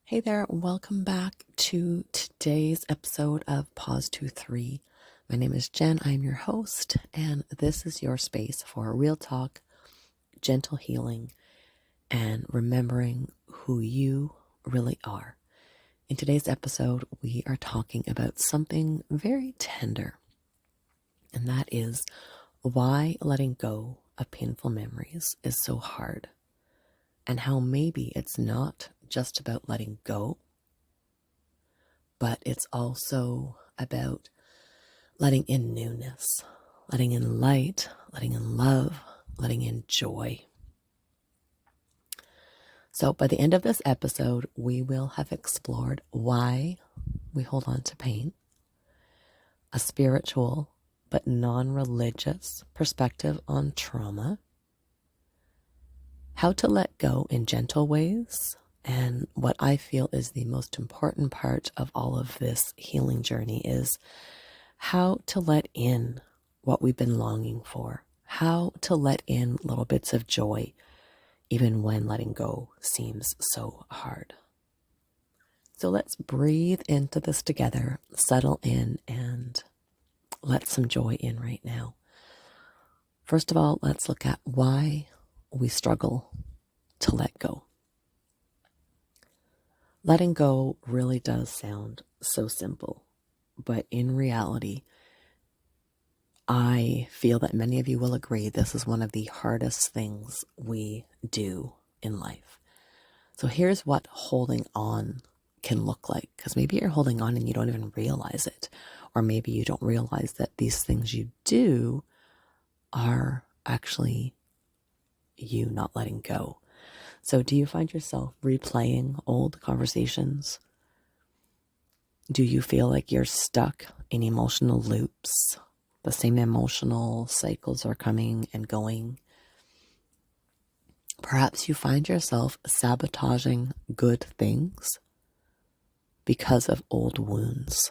Hey there, welcome back to today's episode of Pause 23. My name is Jen, I'm your host, and this is your space for real talk, gentle healing, and remembering who you really are. In today's episode, we are talking about something very tender, and that is why letting go of painful memories is so hard, and how maybe it's not just about letting go, but it's also about letting in newness, letting in light, letting in love, letting in joy. So by the end of this episode, we will have explored why we hold on to pain, a spiritual but non-religious perspective on trauma, how to let go in gentle ways, and what I feel is the most important part of all of this healing journey is how to let in what we've been longing for, how to let in little bits of joy, even when letting go seems so hard. So let's breathe into this together, settle in, and let some joy in right now. First of all, let's look at why we struggle to let go. Letting go really does sound so simple, but in reality, I feel that many of you will agree this is one of the hardest things we do in life. So here's what holding on can look like, because maybe you're holding on and you don't even realize it, or maybe you don't realize that these things you do are actually you not letting go. So do you find yourself replaying old conversations? Do you feel like you're stuck in emotional loops? The same emotional cycles are coming and going. Perhaps you find yourself sabotaging good things because of old wounds.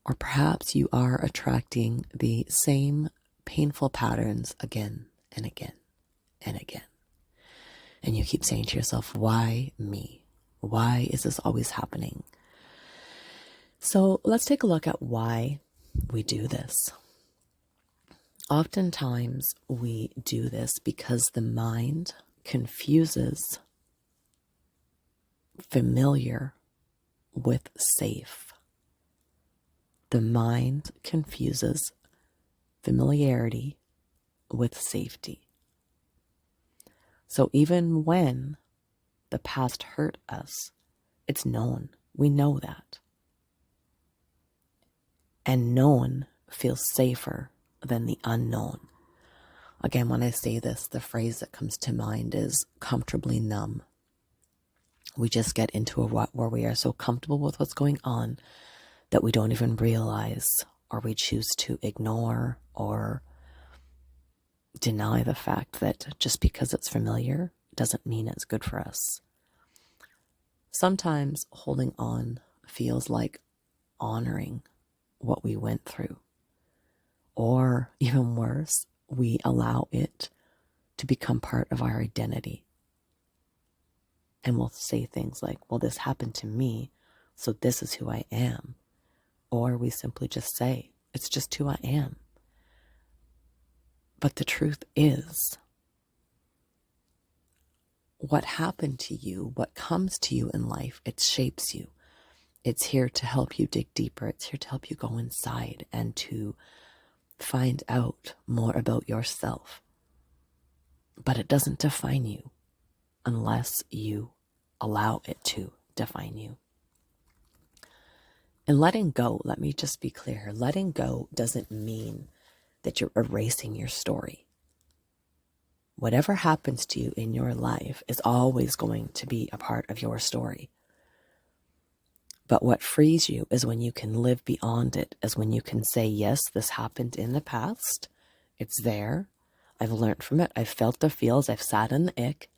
Or perhaps you are attracting the same painful patterns again and again and again. And you keep saying to yourself, why me? Why is this always happening? So let's take a look at why we do this. Oftentimes we do this because the mind confuses familiar with safe. The mind confuses familiarity with safety. So even when the past hurt us, it's known. We know that. And known feels safer than the unknown. Again, when I say this, the phrase that comes to mind is comfortably numb. We just get into a rut where we are so comfortable with what's going on that we don't even realize, or we choose to ignore or deny the fact that just because it's familiar doesn't mean it's good for us. Sometimes holding on feels like honoring what we went through. Or even worse, we allow it to become part of our identity. And we'll say things like, well, this happened to me, so this is who I am. Or we simply just say, it's just who I am. But the truth is, what happened to you, what comes to you in life, it shapes you. It's here to help you dig deeper. It's here to help you go inside and to find out more about yourself. But it doesn't define you unless you allow it to define you. And letting go, let me just be clear, letting go doesn't mean that you're erasing your story. Whatever happens to you in your life is always going to be a part of your story. But what frees you is when you can live beyond it, is when you can say, yes, this happened in the past. It's there. I've learned from it. I've felt the feels. I've sat in the ick.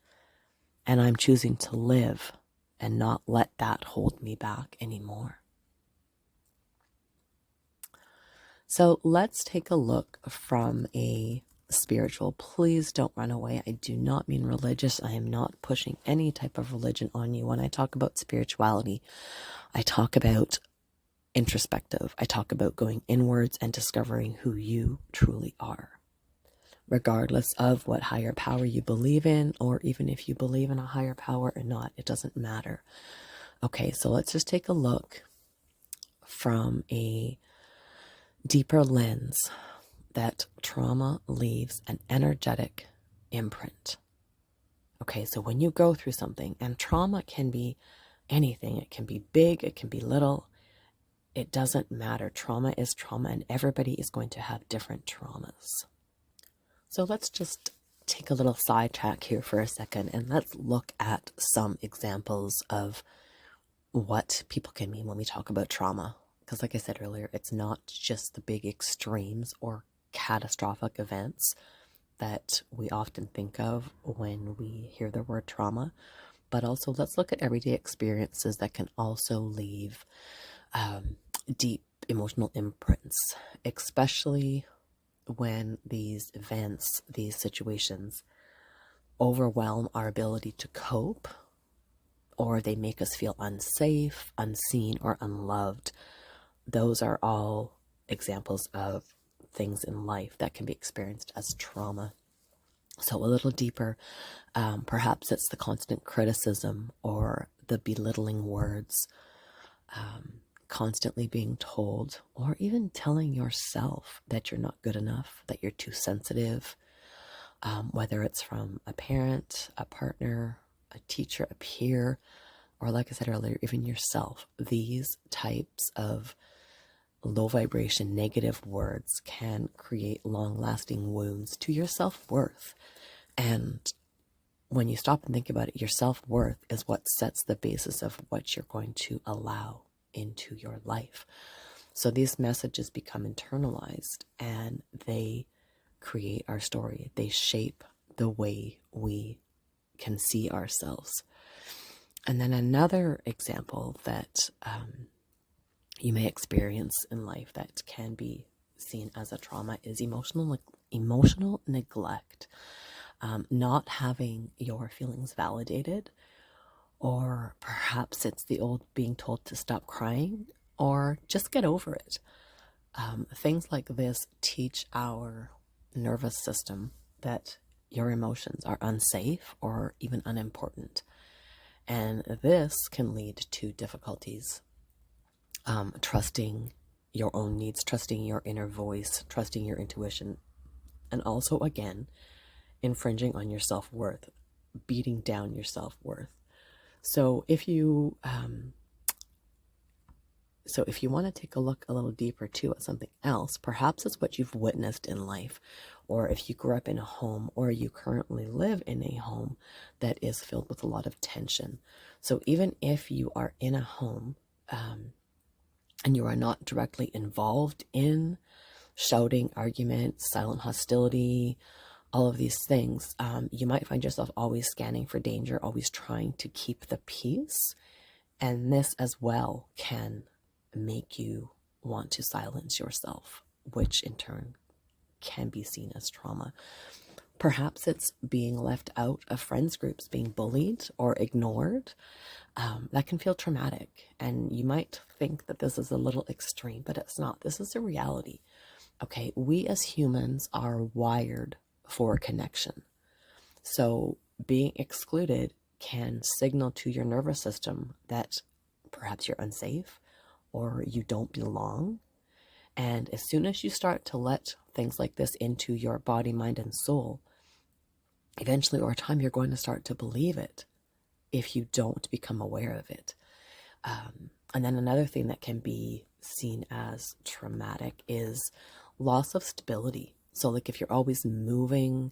And I'm choosing to live and not let that hold me back anymore. So let's take a look from a spiritual, please don't run away. I do not mean religious. I am not pushing any type of religion on you. When I talk about spirituality, I talk about introspective. I talk about going inwards and discovering who you truly are, regardless of what higher power you believe in, or even if you believe in a higher power or not, it doesn't matter. Okay, so let's just take a look from a deeper lens that trauma leaves an energetic imprint. Okay, so when you go through something, and trauma can be anything, it can be big, it can be little, it doesn't matter. Trauma is trauma, and everybody is going to have different traumas. So let's just take a little sidetrack here for a second, and let's look at some examples of what people can mean when we talk about trauma. Because like I said earlier, it's not just the big extremes or catastrophic events that we often think of when we hear the word trauma, but also let's look at everyday experiences that can also leave deep emotional imprints, especially when these events, these situations overwhelm our ability to cope, or they make us feel unsafe, unseen, or unloved. Those are all examples of things in life that can be experienced as trauma. So a little deeper, perhaps it's the constant criticism or the belittling words, constantly being told, or even telling yourself that you're not good enough, that you're too sensitive, whether it's from a parent, a partner, a teacher, a peer, or like I said earlier, even yourself. These types of low vibration negative words can create long-lasting wounds to your self-worth. And when you stop and think about it, your self-worth is what sets the basis of what you're going to allow into your life. So these messages become internalized, and they create our story. They shape the way we can see ourselves. And then another example that you may experience in life that can be seen as a trauma is emotional neglect. Not having your feelings validated, or perhaps it's the old being told to stop crying or just get over it. Things like this teach our nervous system that your emotions are unsafe or even unimportant. And this can lead to difficulties trusting your own needs, trusting your inner voice, trusting your intuition, and also, again, infringing on your self-worth, beating down your self-worth. So if you want to take a look a little deeper too at something else, perhaps it's what you've witnessed in life, or if you grew up in a home, or you currently live in a home that is filled with a lot of tension. So even if you are in a home and you are not directly involved in shouting, arguments, silent hostility, all of these things, you might find yourself always scanning for danger, always trying to keep the peace. And this as well can make you want to silence yourself, which in turn can be seen as trauma. Perhaps it's being left out of friends groups, being bullied or ignored. That can feel traumatic. And you might think that this is a little extreme, but it's not. This is a reality. Okay, we as humans are wired for connection. So being excluded can signal to your nervous system that perhaps you're unsafe or you don't belong. And as soon as you start to let things like this into your body, mind, and soul, eventually over time, you're going to start to believe it if you don't become aware of it. And then another thing that can be seen as traumatic is loss of stability. So like if you're always moving,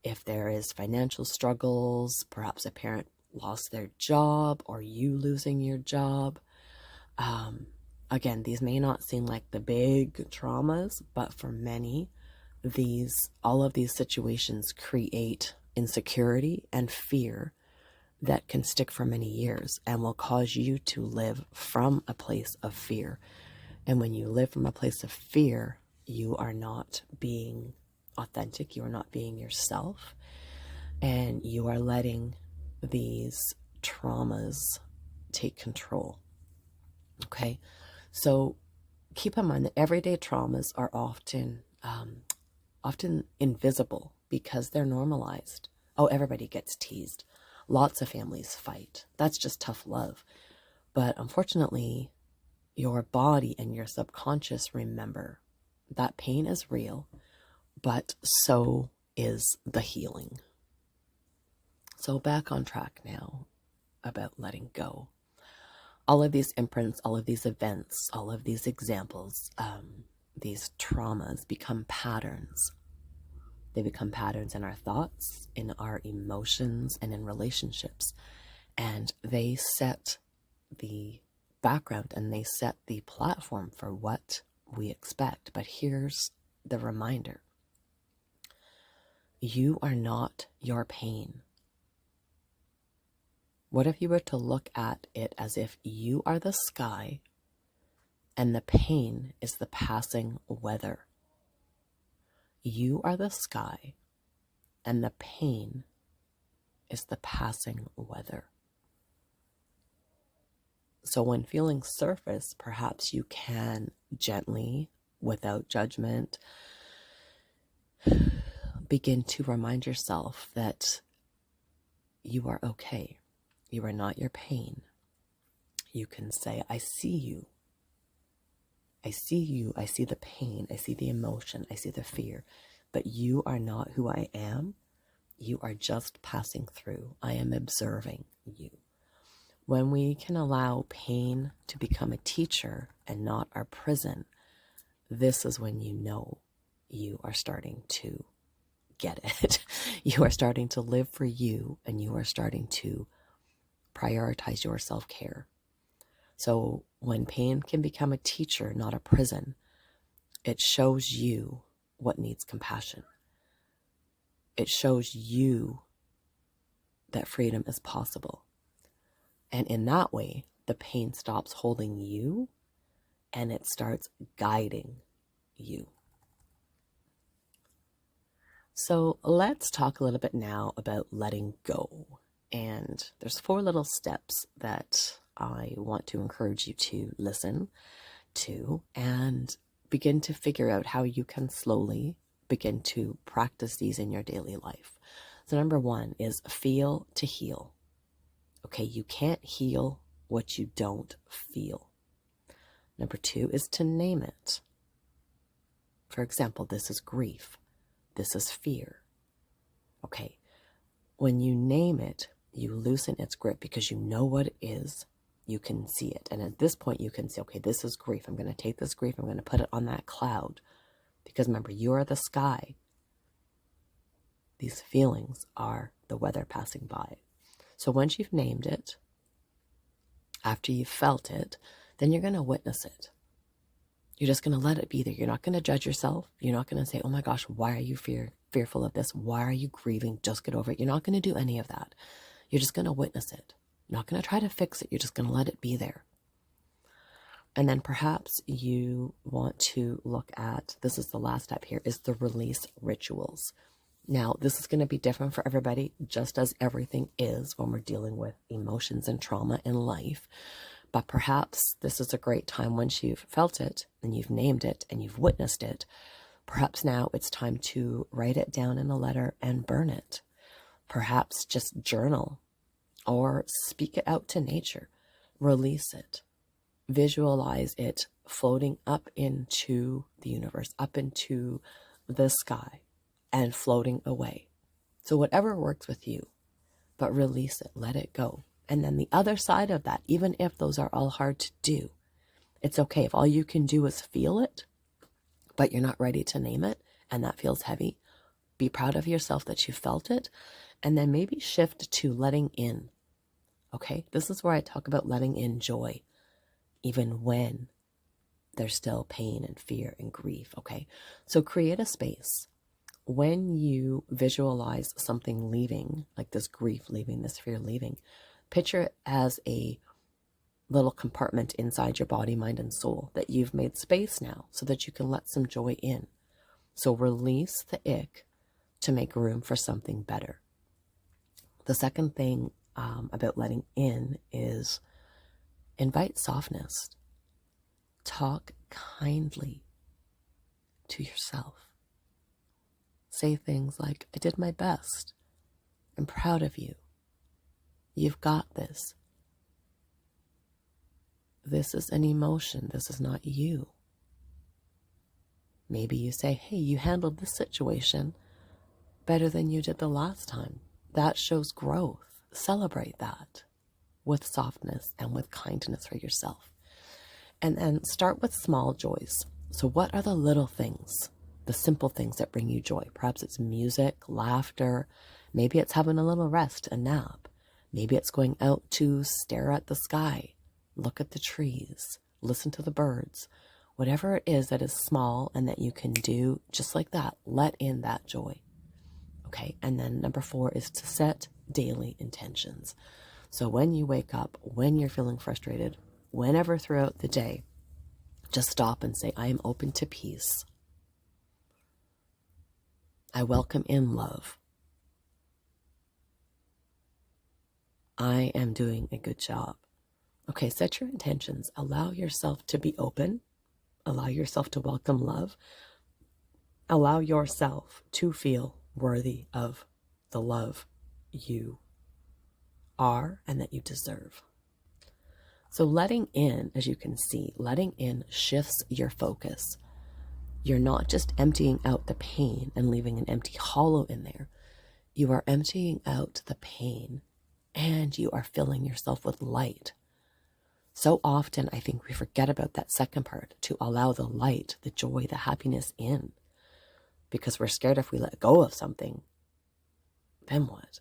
if there is financial struggles, perhaps a parent lost their job or you losing your job. Again, these may not seem like the big traumas, but for many, all of these situations create insecurity and fear that can stick for many years and will cause you to live from a place of fear. And when you live from a place of fear, you are not being authentic, you are not being yourself, and you are letting these traumas take control. Okay, so keep in mind that everyday traumas are often invisible because they're normalized. Oh, everybody gets teased. Lots of families fight. That's just tough love. But unfortunately, your body and your subconscious remember that pain is real, but so is the healing. So back on track now about letting go. All of these imprints, all of these events, all of these examples, these traumas become patterns. They become patterns in our thoughts, in our emotions, and in relationships. And they set the background and they set the platform for what we expect. But here's the reminder. You are not your pain. What if you were to look at it as if you are the sky and the pain is the passing weather? You are the sky and the pain is the passing weather. So when feelings surface, perhaps you can gently, without judgment, begin to remind yourself that you are okay. You are not your pain. You can say, I see you. I see you. I see the pain. I see the emotion. I see the fear. But you are not who I am. You are just passing through. I am observing you. When we can allow pain to become a teacher and not our prison, this is when you know you are starting to get it. You are starting to live for you, and you are starting to prioritize your self-care. So when pain can become a teacher, not a prison, it shows you what needs compassion. It shows you that freedom is possible. And in that way, the pain stops holding you and it starts guiding you. So let's talk a little bit now about letting go. And there's 4 little steps that I want to encourage you to listen to and begin to figure out how you can slowly begin to practice these in your daily life. So number 1 is feel to heal. Okay, you can't heal what you don't feel. Number 2 is to name it. For example, this is grief. This is fear. Okay, when you name it, you loosen its grip because you know what it is. You can see it. And at this point, you can say, okay, this is grief. I'm going to take this grief. I'm going to put it on that cloud. Because remember, you are the sky. These feelings are the weather passing by. So once you've named it, after you've felt it, then you're going to witness it. You're just going to let it be there. You're not going to judge yourself. You're not going to say, oh my gosh, why are you fearful of this? Why are you grieving? Just get over it. You're not going to do any of that. You're just going to witness it. You're not going to try to fix it. You're just going to let it be there. And then perhaps you want to look at, this is the last step here, is the release rituals. Now, this is going to be different for everybody, just as everything is when we're dealing with emotions and trauma in life. But perhaps this is a great time once you've felt it and you've named it and you've witnessed it. Perhaps now it's time to write it down in a letter and burn it. Perhaps just journal or speak it out to nature. Release it. Visualize it floating up into the universe, up into the sky, and floating away. So whatever works with you, but release it, let it go. And then the other side of that, even if those are all hard to do, it's okay. If all you can do is feel it, but you're not ready to name it, and that feels heavy, be proud of yourself that you felt it, and then maybe shift to letting in. Okay, this is where I talk about letting in joy, even when there's still pain and fear and grief. Okay, so create a space. When you visualize something leaving, like this grief leaving, this fear leaving, picture it as a little compartment inside your body, mind, and soul that you've made space now so that you can let some joy in. So release the ick to make room for something better. The second thing about letting in is invite softness. Talk kindly to yourself. Say things like, I did my best. I'm proud of you. You've got this. This is an emotion. This is not you. Maybe you say, hey, you handled this situation better than you did the last time. That shows growth. Celebrate that with softness and with kindness for yourself. And then start with small joys. So what are the little things, the simple things that bring you joy? Perhaps it's music, laughter. Maybe it's having a little rest, a nap. Maybe it's going out to stare at the sky, look at the trees, listen to the birds. Whatever it is that is small and that you can do just like that, let in that joy. Okay, and then number 4 is to set daily intentions. So when you wake up, when you're feeling frustrated, whenever throughout the day, just stop and say, I am open to peace. I welcome in love. I am doing a good job. Okay, set your intentions. Allow yourself to be open. Allow yourself to welcome love. Allow yourself to feel worthy of the love you are and that you deserve. So letting in, as you can see, letting in shifts your focus. You're not just emptying out the pain and leaving an empty hollow in there. You are emptying out the pain and you are filling yourself with light. So often, I think we forget about that second part, to allow the light, the joy, the happiness in, because we're scared if we let go of something, then what?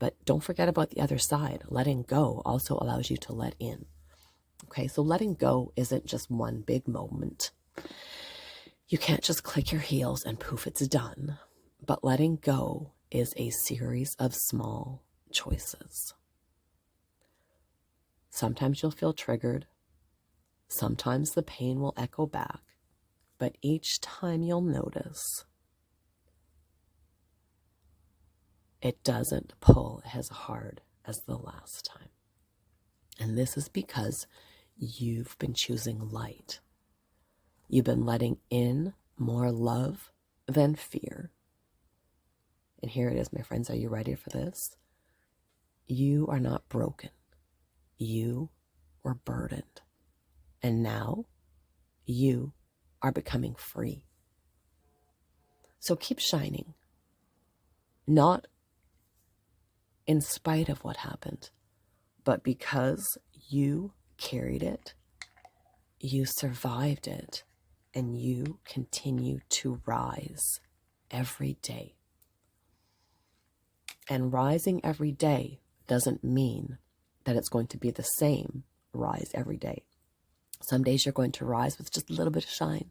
But don't forget about the other side. Letting go also allows you to let in. Okay, so letting go isn't just one big moment. You can't just click your heels and poof, it's done. But letting go is a series of small choices. Sometimes you'll feel triggered. Sometimes the pain will echo back. But each time you'll notice, it doesn't pull as hard as the last time. And this is because you've been choosing light. You've been letting in more love than fear. And here it is, my friends. Are you ready for this? You are not broken. You were burdened. And now you are becoming free. So keep shining. Not in spite of what happened, but because you carried it, you survived it, and you continue to rise every day. And rising every day doesn't mean that it's going to be the same rise every day. Some days you're going to rise with just a little bit of shine,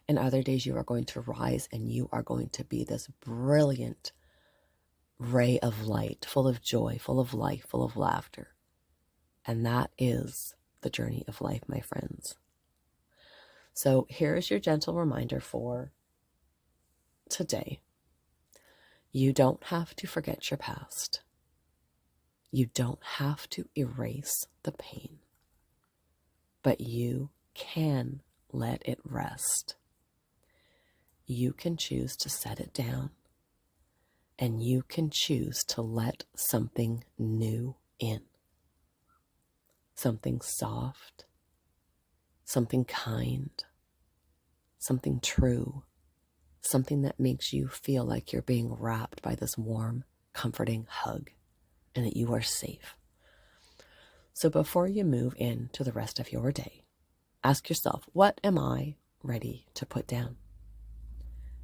and other days you are going to rise and you are going to be this brilliant ray of light, full of joy, full of life, full of laughter. And that is the journey of life, my friends. So here is your gentle reminder for today. You don't have to forget your past. You don't have to erase the pain. But you can let it rest. You can choose to set it down. And you can choose to let something new in. Something soft, something kind, something true, something that makes you feel like you're being wrapped by this warm, comforting hug and that you are safe. So before you move into the rest of your day, ask yourself, what am I ready to put down?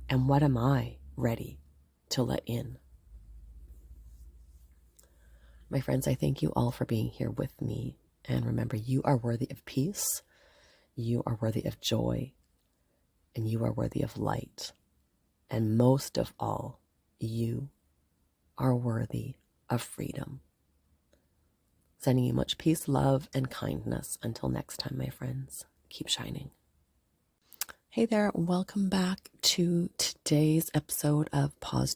And what am I ready to let in? My friends, I thank you all for being here with me. And remember, you are worthy of peace, you are worthy of joy, and you are worthy of light. And most of all, you are worthy of freedom. Sending you much peace, love, and kindness. Until next time, my friends, keep shining. Hey there, welcome back to today's episode of Pause